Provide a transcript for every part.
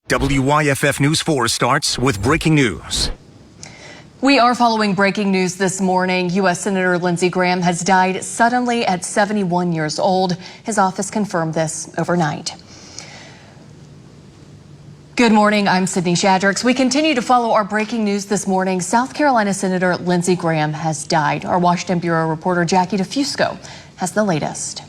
WYFF News 4 starts with breaking news. We are following breaking news this morning. U.S. Senator Lindsey Graham has died suddenly at 71 years old. His office confirmed this overnight. Good morning, I'm Sydney Shadrix. We continue to follow our breaking news this morning. South Carolina Senator Lindsey Graham has died. Our Washington Bureau reporter Jackie DeFusco has the latest.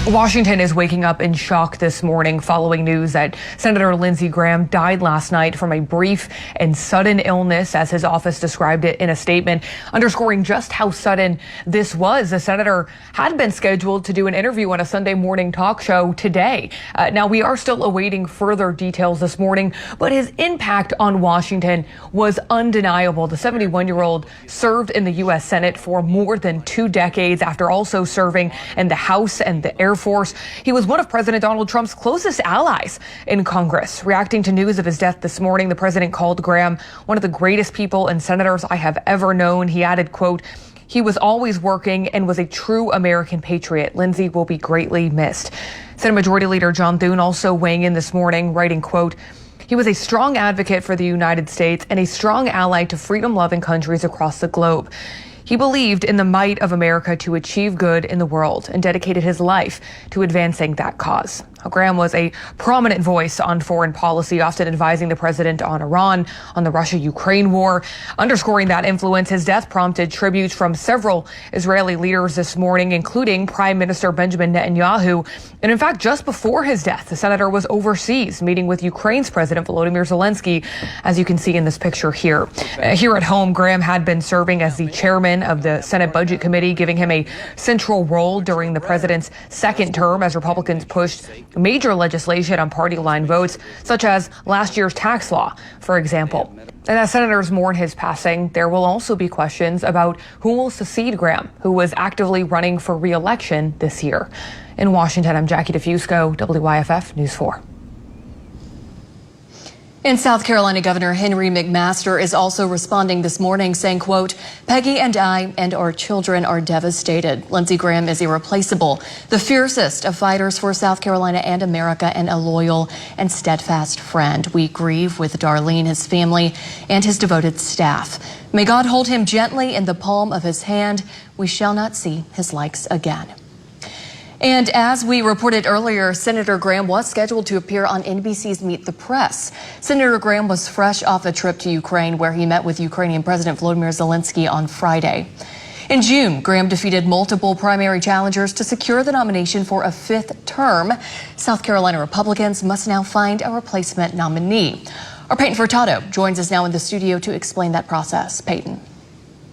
Washington is waking up in shock this morning following news that Senator Lindsey Graham died last night from a brief and sudden illness, as his office described it in a statement, underscoring just how sudden this was. The senator had been scheduled to do an interview on a Sunday morning talk show today. Now, we are still awaiting further details this morning, but his impact on Washington was undeniable. The 71-year-old served in the U.S. Senate for more than 2 decades after also serving in the House and the Air Force. He was one of President Donald Trump's closest allies in Congress. Reacting to news of his death this morning, the president called Graham one of the greatest people and senators I have ever known. He added, quote, "He was always working and was a true American patriot. Lindsey will be greatly missed." Senate Majority Leader John Thune also weighing in this morning, writing, quote, "He was a strong advocate for the United States and a strong ally to freedom-loving countries across the globe. He believed in the might of America to achieve good in the world and dedicated his life to advancing that cause." Graham was a prominent voice on foreign policy, often advising the president on Iran, on the Russia-Ukraine war. Underscoring that influence, his death prompted tributes from several Israeli leaders this morning, including Prime Minister Benjamin Netanyahu. And in fact, just before his death, the senator was overseas meeting with Ukraine's President Volodymyr Zelensky, as you can see in this picture here. Here at home, Graham had been serving as the chairman of the Senate Budget Committee, giving him a central role during the president's second term as Republicans pushed major legislation on party line votes, such as last year's tax law, for example. And as senators mourn his passing, there will also be questions about who will succeed Graham, who was actively running for re-election this year. In Washington, I'm Jackie DeFusco, WYFF News 4. In South Carolina, Governor Henry McMaster is also responding this morning, saying, quote, "Peggy and I and our children are devastated. Lindsey Graham is irreplaceable, the fiercest of fighters for South Carolina and America, and a loyal and steadfast friend. We grieve with Darlene, his family, and his devoted staff. May God hold him gently in the palm of his hand. We shall not see his likes again." And as we reported earlier, Senator Graham was scheduled to appear on NBC's Meet the Press. Senator Graham was fresh off a trip to Ukraine, where he met with Ukrainian President Volodymyr Zelensky on Friday. In June, Graham defeated multiple primary challengers to secure the nomination for a 5th term. South Carolina Republicans must now find a replacement nominee. Our Peyton Furtado joins us now in the studio to explain that process. Peyton.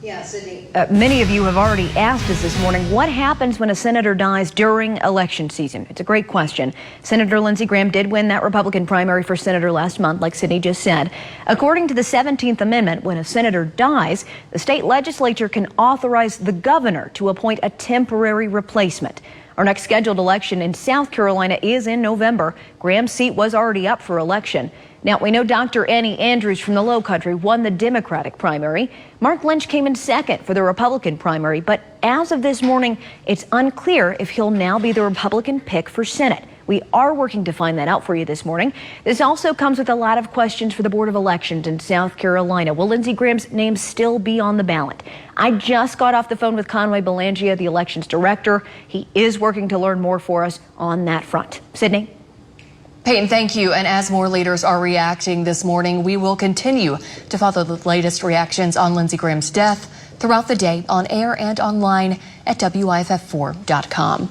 Yeah, Sydney. Many of you have already asked us this morning, what happens when a senator dies during election season? It's a great question. Senator Lindsey Graham did win that Republican primary for senator last month, like Sydney just said. According to the 17th Amendment, when a senator dies, the state legislature can authorize the governor to appoint a temporary replacement. Our next scheduled election in South Carolina is in November. Graham's seat was already up for election. Now, we know Dr. Annie Andrews from the Low Country won the Democratic primary. Mark Lynch came in second for the Republican primary, but as of this morning, it's unclear if he'll now be the Republican pick for Senate. We are working to find that out for you this morning. This also comes with a lot of questions for the Board of Elections in South Carolina. Will Lindsey Graham's name still be on the ballot? I just got off the phone with Conway Belangia, the elections director. He is working to learn more for us on that front. Sydney? Peyton, thank you. And as more leaders are reacting this morning, we will continue to follow the latest reactions on Lindsey Graham's death throughout the day on air and online at WYFF4.com.